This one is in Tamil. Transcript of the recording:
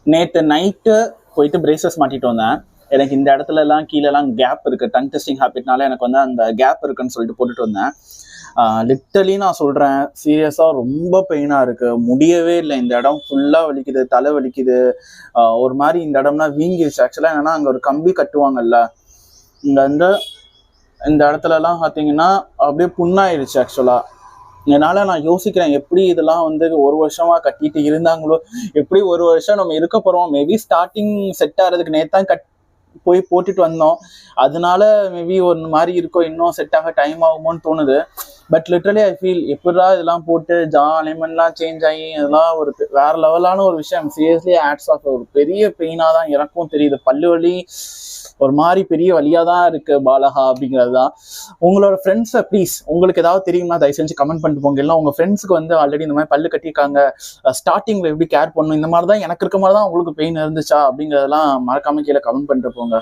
நேற்று நைட்டு போயிட்டு பிரேசஸ் மாட்டிட்டு வந்தேன். எனக்கு இந்த இடத்துல எல்லாம் கீழெல்லாம் கேப் இருக்கு. டங் டெஸ்டிங் ஹேபிட்னால எனக்கு வந்து அந்த கேப் இருக்குன்னு சொல்லிட்டு போட்டுட்டு வந்தேன். லிட்டரலி நான் சொல்றேன், சீரியஸா ரொம்ப பெயினா இருக்கு. முடியவே இல்லை. இந்த இடம் ஃபுல்லா வலிக்குது, தலை வலிக்குது. ஒரு மாதிரி இந்த இடம்னா வீங்கிருச்சு. ஆக்சுவலா என்னன்னா அங்க ஒரு கம்பி கட்டுவாங்கல்ல, இங்க வந்து இந்த இடத்துல எல்லாம் பாத்தீங்கன்னா அப்படியே புண்ணாயிருச்சு. ஆக்சுவலா என்னால நான் யோசிக்கிறேன், எப்படி இதெல்லாம் வந்து ஒரு வருஷமா கட்டிட்டு இருந்தாங்களோ, எப்படி ஒரு வருஷம் நம்ம இருக்க போறோம். மேபி ஸ்டார்டிங் செட் ஆகிறதுக்கு நேத்தான் போய் போட்டுட்டு வந்தோம். அதனால மேபி ஒரு மாதிரி இருக்கும், இன்னும் செட் ஆக டைம் ஆகுமோன்னு தோணுது. பட் லிட்டரலி ஐ ஃபீல் எப்படா இதெல்லாம் போட்டு அலைன்மெண்ட்லாம் சேஞ்ச் ஆகி அதெல்லாம் ஒரு வேற லெவலான ஒரு விஷயம். Seriously hats off. ஒரு பெரிய பெயினா தான் எனக்கும் தெரியுது. பல்லு வலி ஒரு மாதிரி பெரிய வழியா தான் இருக்கு பாலகா அப்படிங்கிறது தான். உங்களோட ஃப்ரெண்ட்ஸை ப்ளீஸ், உங்களுக்கு ஏதாவது தெரியுமா தயவு செஞ்சு கமெண்ட் பண்ணிட்டு போங்க. இல்லை உங்க ஃப்ரெண்ட்ஸுக்கு வந்து ஆல்ரெடி இந்த மாதிரி பல்லு கட்டியிருக்காங்க, ஸ்டார்டிங்ல எப்படி கேர் பண்ணணும், இந்த மாதிரி தான் எனக்கு இருக்க மாதிரி தான் உங்களுக்கு பெயின் இருந்துச்சா அப்படிங்கிறதெல்லாம் மறக்காம கீழே கமெண்ட் பண்ணிட்டு போங்க.